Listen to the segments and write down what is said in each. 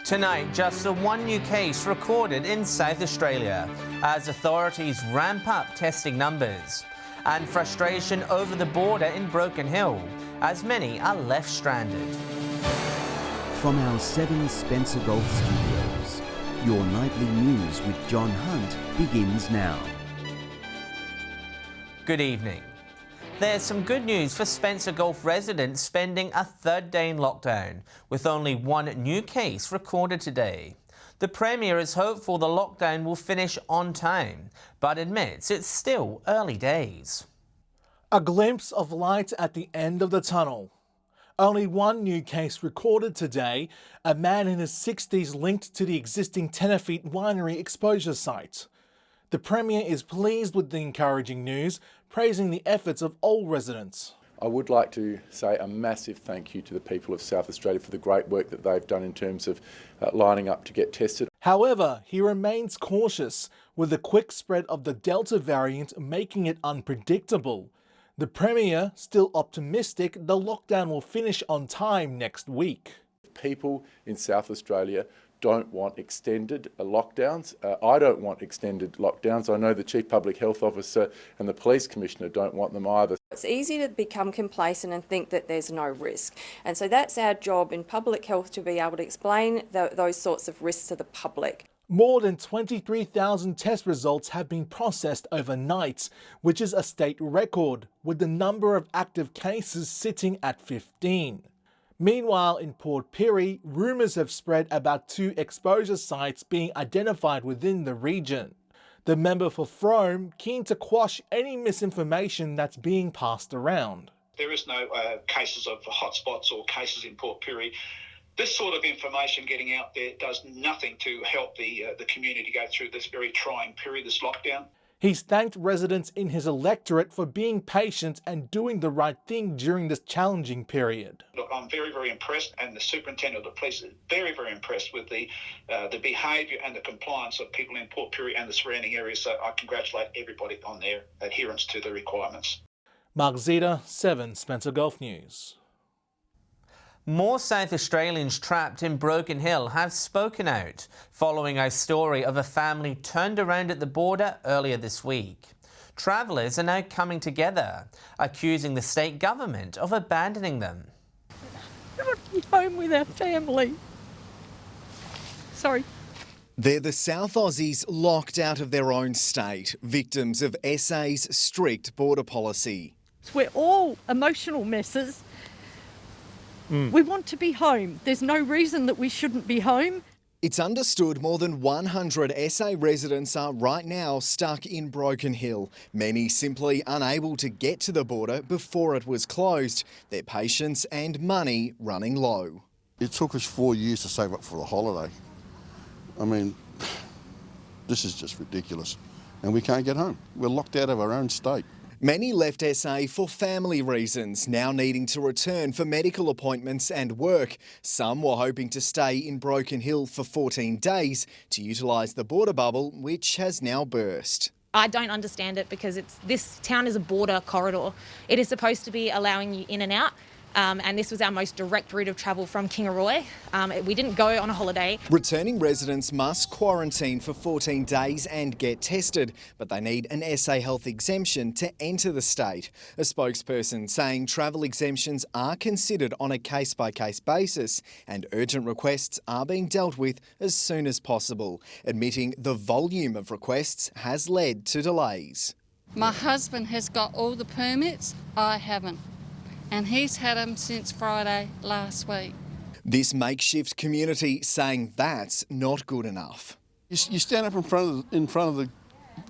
Tonight, just the one new case recorded in South Australia as authorities ramp up testing numbers. And frustration over the border in Broken Hill as many are left stranded. From our 7 Spencer Golf Studios, your nightly news with John Hunt begins now. Good evening. There's some good news for Spencer Golf residents spending a third day in lockdown, with only one new case recorded today. The Premier is hopeful the lockdown will finish on time, but admits it's still early days. A glimpse of light at the end of the tunnel. Only one new case recorded today, a man in his 60s linked to the existing Tenerife winery exposure site. The Premier is pleased with the encouraging news, praising the efforts of all residents. I would like to say a massive thank you to the people of South Australia for the great work that they've done in terms of lining up to get tested. However, he remains cautious, with the quick spread of the Delta variant making it unpredictable. The Premier still optimistic the lockdown will finish on time next week. People in South Australia don't want extended lockdowns. I don't want extended lockdowns. I know the Chief Public Health Officer and the Police Commissioner don't want them either. It's easy to become complacent and think that there's no risk. And so that's our job in public health, to be able to explain those sorts of risks to the public. More than 23,000 test results have been processed overnight, which is a state record, with the number of active cases sitting at 15. Meanwhile, in Port Pirie, rumours have spread about 2 exposure sites being identified within the region. The member for Frome keen to quash any misinformation that's being passed around. There is no cases of hotspots or cases in Port Pirie. This sort of information getting out there does nothing to help the community go through this very trying period, this lockdown. He's thanked residents in his electorate for being patient and doing the right thing during this challenging period. Look, I'm very, very impressed, and the Superintendent of the Police is very, very impressed with the behaviour and the compliance of people in Port Pirie and the surrounding areas, so I congratulate everybody on their adherence to the requirements. Mark Zeta, 7 Spencer Golf News. More South Australians trapped in Broken Hill have spoken out following a story of a family turned around at the border earlier this week. Travellers are now coming together, accusing the state government of abandoning them. We want to be home with our family. Sorry. They're the South Aussies locked out of their own state, victims of SA's strict border policy. We're all emotional messes. We want to be home. There's no reason that we shouldn't be home. It's understood more than 100 SA residents are right now stuck in Broken Hill, many simply unable to get to the border before it was closed, their patience and money running low. It took us 4 years to save up for the holiday. I mean, this is just ridiculous. And we can't get home. We're locked out of our own state. Many left SA for family reasons, now needing to return for medical appointments and work. Some were hoping to stay in Broken Hill for 14 days to utilise the border bubble, which has now burst. I don't understand it, because this town is a border corridor. It is supposed to be allowing you in and out. And this was our most direct route of travel from Kingaroy. We didn't go on a holiday. Returning residents must quarantine for 14 days and get tested, but they need an SA Health exemption to enter the state. A spokesperson saying travel exemptions are considered on a case-by-case basis and urgent requests are being dealt with as soon as possible, admitting the volume of requests has led to delays. My husband has got all the permits, I haven't. And he's had them since Friday last week. This makeshift community saying that's not good enough. You stand up in front of the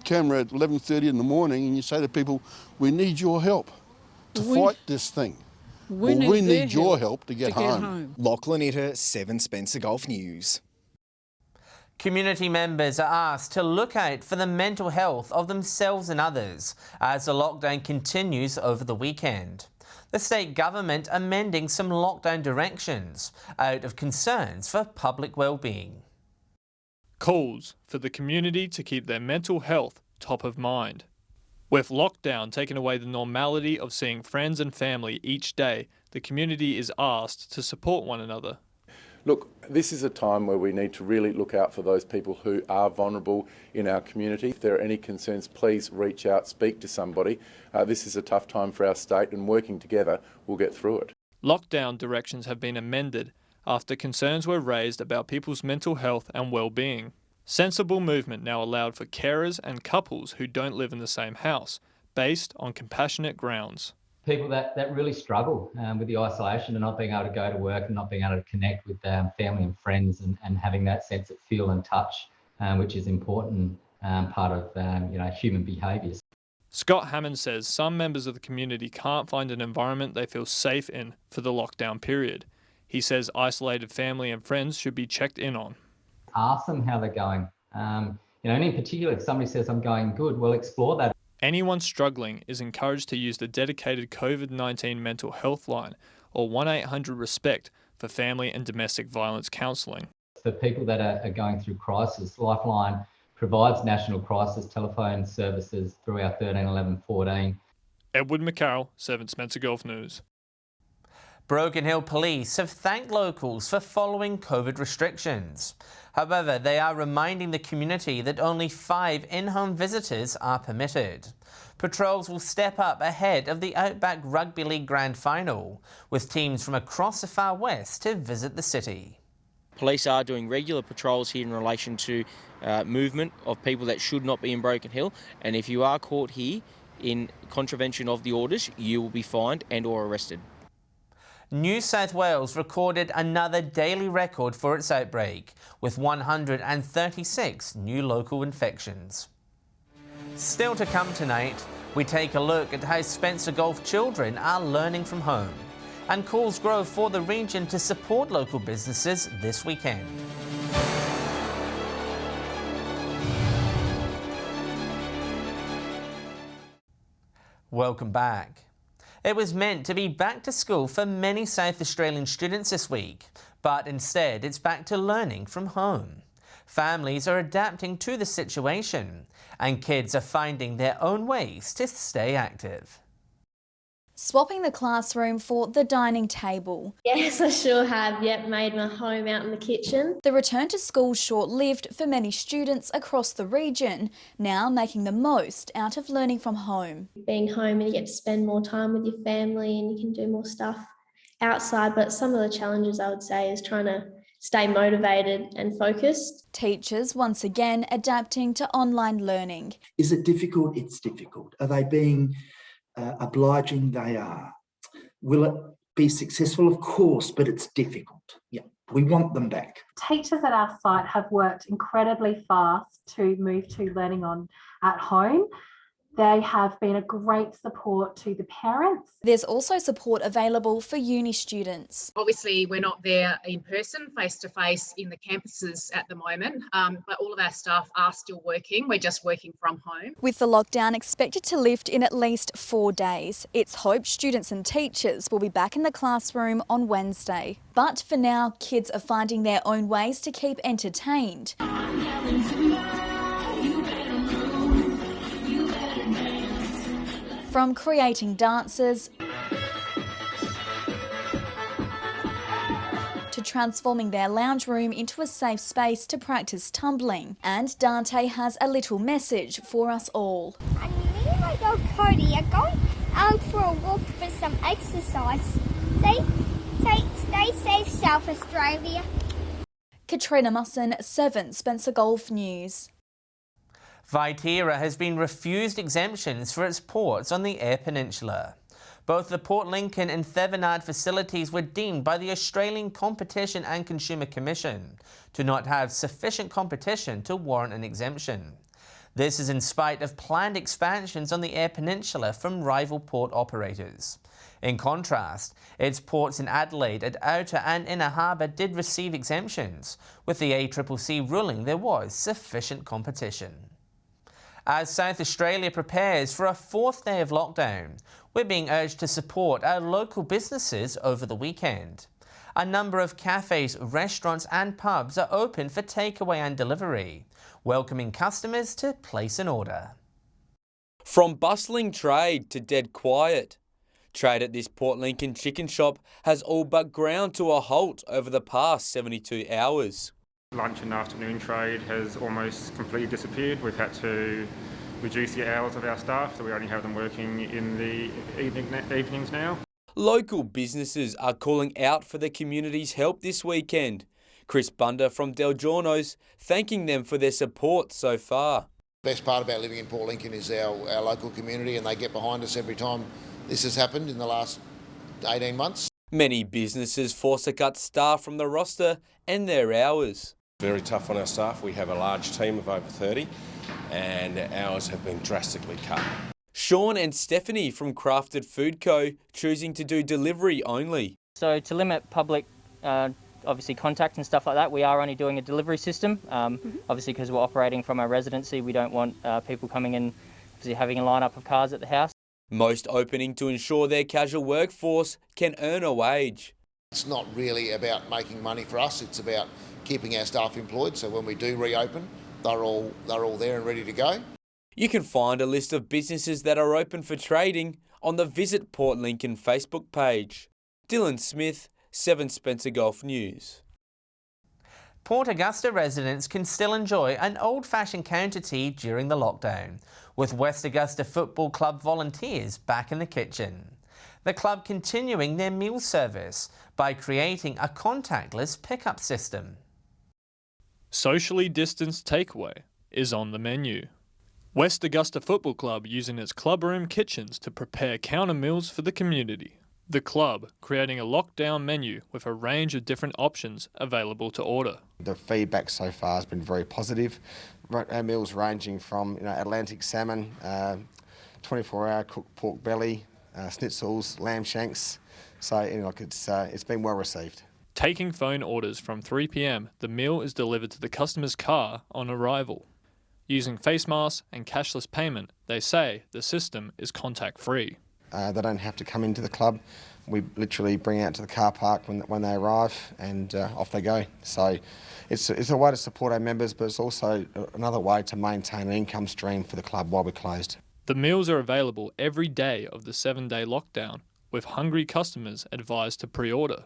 camera at 11:30 in the morning and you say to people, we need your help to fight this thing. We need your help to get home. Lachlan Itter, 7 Spencer Golf News. Community members are asked to look out for the mental health of themselves and others as the lockdown continues over the weekend. The state government amending some lockdown directions out of concerns for public well-being. Calls for the community to keep their mental health top of mind. With lockdown taking away the normality of seeing friends and family each day, the community is asked to support one another. Look, this is a time where we need to really look out for those people who are vulnerable in our community. If there are any concerns, please reach out, speak to somebody. This is a tough time for our state, and working together, we'll get through it. Lockdown directions have been amended after concerns were raised about people's mental health and well-being. Sensible movement now allowed for carers and couples who don't live in the same house, based on compassionate grounds. People that really struggle with the isolation and not being able to go to work and not being able to connect with family and friends and having that sense of feel and touch, which is important part of human behaviours. Scott Hammond says some members of the community can't find an environment they feel safe in for the lockdown period. He says isolated family and friends should be checked in on. Ask them how they're going. And in particular, if somebody says, I'm going good, well, explore that. Anyone struggling is encouraged to use the dedicated COVID-19 mental health line or 1-800-RESPECT for family and domestic violence counselling. For people that are going through crisis, Lifeline provides national crisis telephone services through our 13 11 14. Edward McCarroll, 7 Spencer Gulf News. Broken Hill Police have thanked locals for following COVID restrictions. However, they are reminding the community that only 5 in-home visitors are permitted. Patrols will step up ahead of the Outback Rugby League Grand Final, with teams from across the far west to visit the city. Police are doing regular patrols here in relation to movement of people that should not be in Broken Hill, and if you are caught here in contravention of the orders, you will be fined and or arrested. New South Wales recorded another daily record for its outbreak, with 136 new local infections. Still to come tonight, we take a look at how Spencer Gulf children are learning from home, and calls grow for the region to support local businesses this weekend. Welcome back. It was meant to be back to school for many South Australian students this week, but instead it's back to learning from home. Families are adapting to the situation, and kids are finding their own ways to stay active. Swapping the classroom for the dining table. Yes, I sure have. Yep, made my home out in the kitchen. The return to school short-lived for many students across the region, now making the most out of learning from home. Being home and you get to spend more time with your family and you can do more stuff outside, but some of the challenges I would say is trying to stay motivated and focused. Teachers once again adapting to online learning. Is it difficult? It's difficult. Are they being obliging? They are. Will it be successful? Of course, but it's difficult. Yeah, we want them back. Teachers at our site have worked incredibly fast to move to learning on at home. They have been a great support to the parents. There's also support available for uni students. Obviously, we're not there in person, face-to-face in the campuses at the moment, but all of our staff are still working. We're just working from home. With the lockdown expected to lift in at least 4 days, it's hoped students and teachers will be back in the classroom on Wednesday. But for now, kids are finding their own ways to keep entertained. From creating dances to transforming their lounge room into a safe space to practice tumbling. And Dante has a little message for us all. And me and my dog Cody are going out for a walk for some exercise. Stay safe, South Australia. Katrina Musson, 7 Spencer Gulf News. Viterra has been refused exemptions for its ports on the Eyre Peninsula. Both the Port Lincoln and Thevenard facilities were deemed by the Australian Competition and Consumer Commission to not have sufficient competition to warrant an exemption. This is in spite of planned expansions on the Eyre Peninsula from rival port operators. In contrast, its ports in Adelaide at Outer and Inner Harbour did receive exemptions, with the ACCC ruling there was sufficient competition. As South Australia prepares for a 4th day of lockdown, we're being urged to support our local businesses over the weekend. A number of cafes, restaurants and pubs are open for takeaway and delivery, welcoming customers to place an order. From bustling trade to dead quiet, Trade at this Port Lincoln chicken shop has all but ground to a halt over the past 72 hours. Lunch and afternoon trade has almost completely disappeared. We've had to reduce the hours of our staff, so we only have them working in the evenings now. Local businesses are calling out for the community's help this weekend. Chris Bunder from Del Giorno's thanking them for their support so far. Best part about living in Port Lincoln is our local community, and they get behind us every time this has happened in the last 18 months. Many businesses forced to cut staff from the roster and their hours. Very tough on our staff. We have a large team of over 30 and hours have been drastically cut. Sean and Stephanie from Crafted Food Co. choosing to do delivery only. So to limit public obviously contact and stuff like that, we are only doing a delivery system. Obviously because we're operating from our residency, we don't want people coming in obviously having a lineup of cars at the house. Most opening to ensure their casual workforce can earn a wage. It's not really about making money for us, it's about keeping our staff employed, so when we do reopen, they're all there and ready to go. You can find a list of businesses that are open for trading on the Visit Port Lincoln Facebook page. Dylan Smith, 7 Spencer Gulf News. Port Augusta residents can still enjoy an old-fashioned counter tea during the lockdown, with West Augusta Football Club volunteers back in the kitchen. The club continuing their meal service by creating a contactless pickup system. Socially distanced takeaway is on the menu. West Augusta Football Club using its clubroom kitchens to prepare counter meals for the community. The club creating a lockdown menu with a range of different options available to order. The feedback so far has been very positive. Our meals ranging from Atlantic salmon, 24-hour cooked pork belly, schnitzels, lamb shanks. So it's been well received. Taking phone orders from 3 p.m, the meal is delivered to the customer's car on arrival. Using face masks and cashless payment, they say the system is contact-free. They don't have to come into the club. We literally bring out to the car park when they arrive, and off they go. So it's a way to support our members, but it's also another way to maintain an income stream for the club while we're closed. The meals are available every day of the 7-day lockdown, with hungry customers advised to pre-order.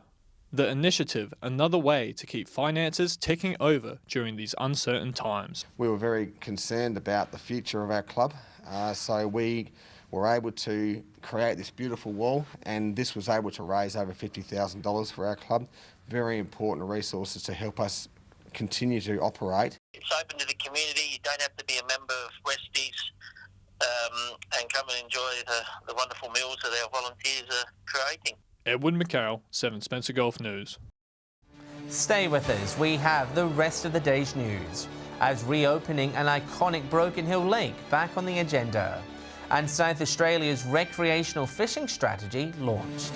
The initiative, another way to keep finances ticking over during these uncertain times. We were very concerned about the future of our club, so we were able to create this beautiful wall, and this was able to raise over $50,000 for our club. Very important resources to help us continue to operate. It's open to the community. You don't have to be a member of Westies and come and enjoy the wonderful meals that our volunteers are creating. Edward McCarroll, 7 Spencer Gulf News. Stay with us, we have the rest of the day's news, as reopening an iconic Broken Hill Lake back on the agenda, and South Australia's recreational fishing strategy launched.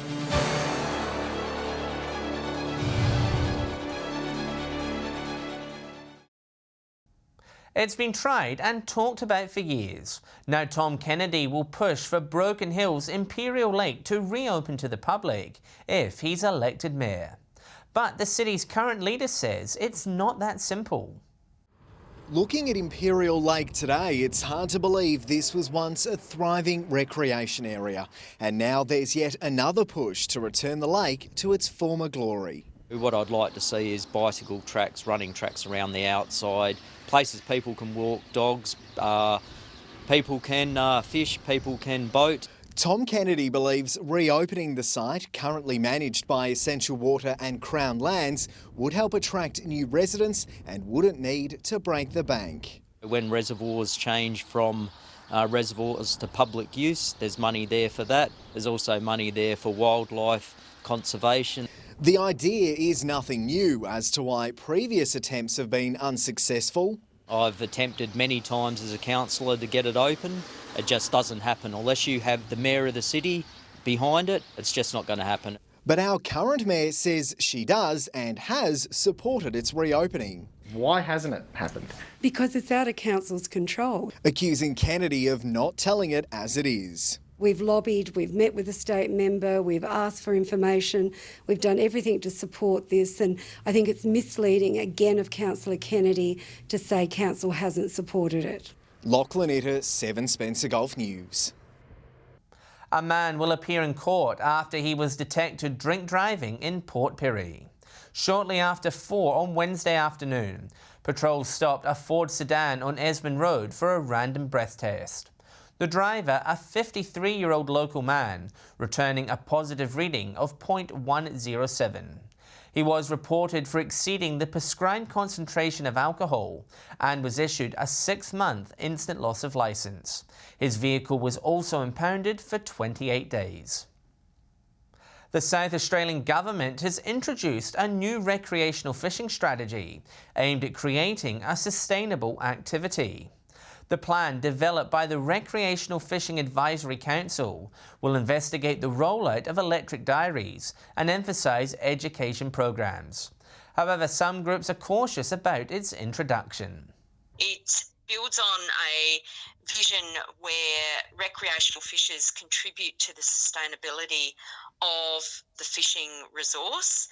It's been tried and talked about for years. Now Tom Kennedy will push for Broken Hill's Imperial Lake to reopen to the public if he's elected mayor. But the city's current leader says it's not that simple. Looking at Imperial Lake today, it's hard to believe this was once a thriving recreation area. And now there's yet another push to return the lake to its former glory. What I'd like to see is bicycle tracks, running tracks around the outside, places people can walk, dogs, people can fish, people can boat. Tom Kennedy believes reopening the site, currently managed by Essential Water and Crown Lands, would help attract new residents and wouldn't need to break the bank. When reservoirs change from reservoirs to public use, there's money there for that. There's also money there for wildlife conservation. The idea is nothing new as to why previous attempts have been unsuccessful. I've attempted many times as a councillor to get it open. It just doesn't happen. Unless you have the mayor of the city behind it, it's just not going to happen. But our current mayor says she does and has supported its reopening. Why hasn't it happened? Because it's out of council's control. Accusing Kennedy of not telling it as it is. We've lobbied, we've met with a state member, we've asked for information, we've done everything to support this, and I think it's misleading again of Councillor Kennedy to say council hasn't supported it. Lachlan Itter, 7 Spencer Gulf News. A man will appear in court after he was detected drink driving in Port Pirie. Shortly after 4 on Wednesday afternoon, patrols stopped a Ford sedan on Esmond Road for a random breath test. The driver, a 53-year-old local man, returning a positive reading of .107. He was reported for exceeding the prescribed concentration of alcohol and was issued a 6-month instant loss of licence. His vehicle was also impounded for 28 days. The South Australian Government has introduced a new recreational fishing strategy aimed at creating a sustainable activity. The plan, developed by the Recreational Fishing Advisory Council, will investigate the rollout of electric diaries and emphasise education programs. However, some groups are cautious about its introduction. It builds on a vision where recreational fishers contribute to the sustainability of the fishing resource.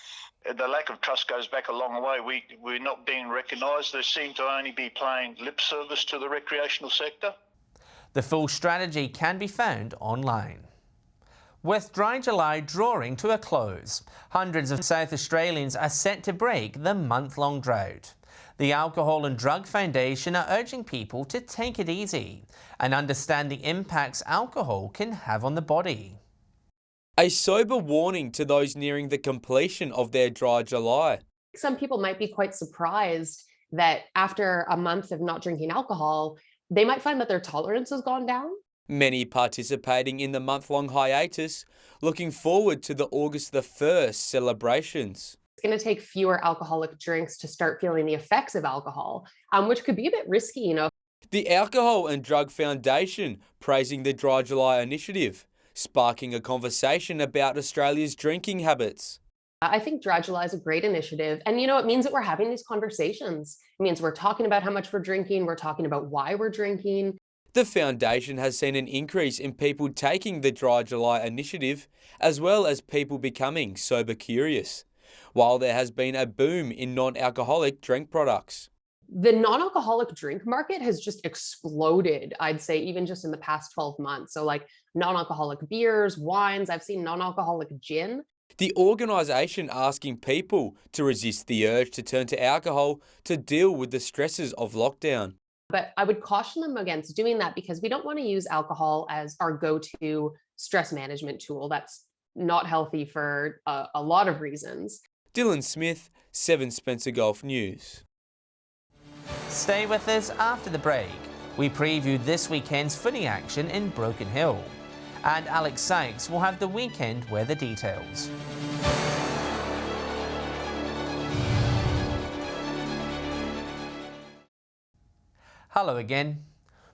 The lack of trust goes back a long way. We're not being recognised. They seem to only be paying lip service to the recreational sector. The full strategy can be found online. With Dry July drawing to a close, hundreds of South Australians are set to break the month-long drought. The Alcohol and Drug Foundation are urging people to take it easy and understand the impacts alcohol can have on the body. A sober warning to those nearing the completion of their Dry July. Some people might be quite surprised that after a month of not drinking alcohol, they might find that their tolerance has gone down. Many participating in the month-long hiatus, looking forward to the August the 1st celebrations. It's going to take fewer alcoholic drinks to start feeling the effects of alcohol, which could be a bit risky, you know. The Alcohol and Drug Foundation praising the Dry July initiative, sparking a conversation about Australia's drinking habits. I think Dry July is a great initiative. And, you know, it means that we're having these conversations. It means we're talking about how much we're drinking. We're talking about why we're drinking. The foundation has seen an increase in people taking the Dry July initiative, as well as people becoming sober curious, while there has been a boom in non-alcoholic drink products. The non-alcoholic drink market has just exploded, I'd say, even just in the past 12 months. So like non-alcoholic beers, wines, I've seen non-alcoholic gin. The organisation asking people to resist the urge to turn to alcohol to deal with the stresses of lockdown. But I would caution them against doing that because we don't want to use alcohol as our go-to stress management tool. That's not healthy for a lot of reasons. Dylan Smith, 7 Spencer Gulf News. Stay with us after the break. We preview this weekend's footy action in Broken Hill. And Alex Sykes will have the weekend weather details. Hello again.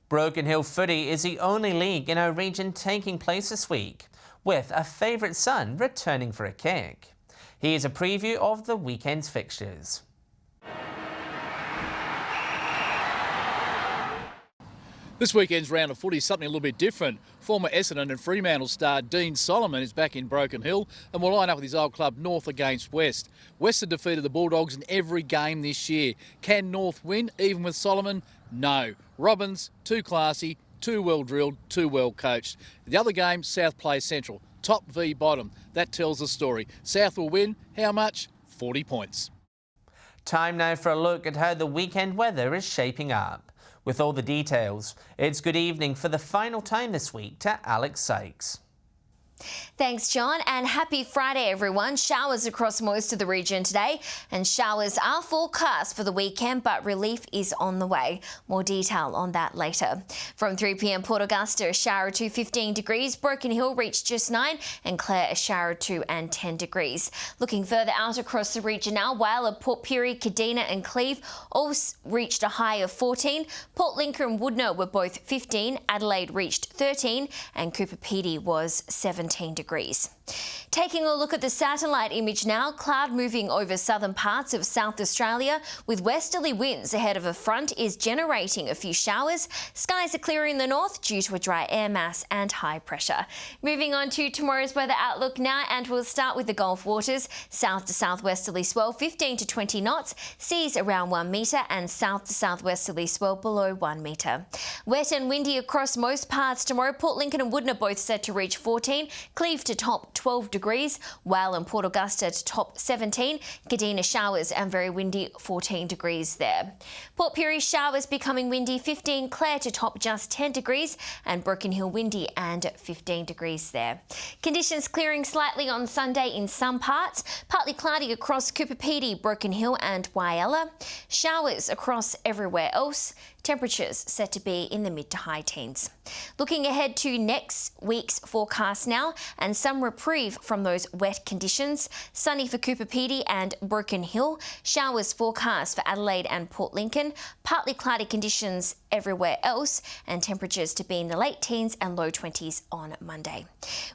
Broken Hill Footy is the only league in our region taking place this week, with a favourite son returning for a kick. Here's a preview of the weekend's fixtures. This weekend's round of footy is something a little bit different. Former Essendon and Fremantle star Dean Solomon is back in Broken Hill and will line up with his old club North against West. West have defeated the Bulldogs in every game this year. Can North win, even with Solomon? No. Robbins, too classy, too well drilled, too well coached. The other game, South plays Central. Top v bottom. That tells the story. South will win. How much? 40 points. Time now for a look at how the weekend weather is shaping up. With all the details, it's good evening for the final time this week to Alex Sykes. Thanks, John, and happy Friday, everyone. Showers across most of the region today, and showers are forecast for the weekend, but relief is on the way. More detail on that later. From 3 p.m, Port Augusta, a shower to 15 degrees. Broken Hill reached just 9, and Clare, a shower to and 10 degrees. Looking further out across the region now, Whyalla, Port Pirie, Kadina and Cleve all reached a high of 14. Port Lincoln and Woodnow were both 15. Adelaide reached 13, and Cooper Pedy was 17 degrees. Taking a look at the satellite image now, cloud moving over southern parts of South Australia with westerly winds ahead of a front is generating a few showers. Skies are clear in the north due to a dry air mass and high pressure. Moving on to tomorrow's weather outlook now, and we'll start with the Gulf waters. South to southwesterly swell 15 to 20 knots, seas around 1 metre, and south to southwesterly swell below 1 metre. Wet and windy across most parts tomorrow. Port Lincoln and Woodner both set to reach 14, Cleve to top 12 degrees, Whale and Port Augusta to top 17, Kadina showers and very windy 14 degrees there. Port Pirie showers becoming windy 15, Clare to top just 10 degrees, and Broken Hill windy and 15 degrees there. Conditions clearing slightly on Sunday in some parts, partly cloudy across Cooper Pedy, Broken Hill and Whyalla. Showers across everywhere else. Temperatures set to be in the mid to high teens. Looking ahead to next week's forecast now, and some reprieve from those wet conditions. Sunny for Cooper Pedy and Broken Hill. Showers forecast for Adelaide and Port Lincoln. Partly cloudy conditions everywhere else, and temperatures to be in the late teens and low 20s on Monday.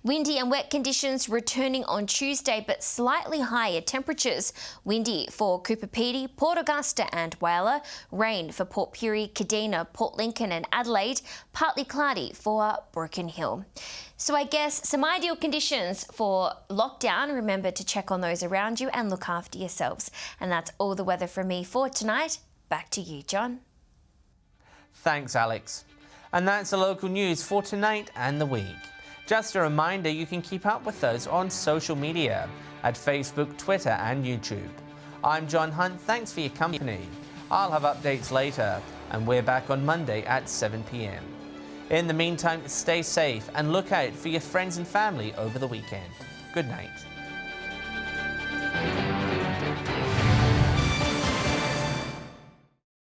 Windy and wet conditions returning on Tuesday, but slightly higher temperatures. Windy for Cooper Pedy, Port Augusta and Whyalla. Rain for Port Pirie, Kadina, Port Lincoln and Adelaide. Partly cloudy for Broken Hill. So I guess some ideal conditions for lockdown. Remember to check on those around you and look after yourselves. And that's all the weather from me for tonight. Back to you, John. Thanks, Alex. And that's the local news for tonight and the week. Just a reminder, you can keep up with us on social media at Facebook, Twitter and YouTube. I'm John Hunt. Thanks for your company. I'll have updates later, and we're back on Monday at 7 p.m. In the meantime, stay safe and look out for your friends and family over the weekend. Good night.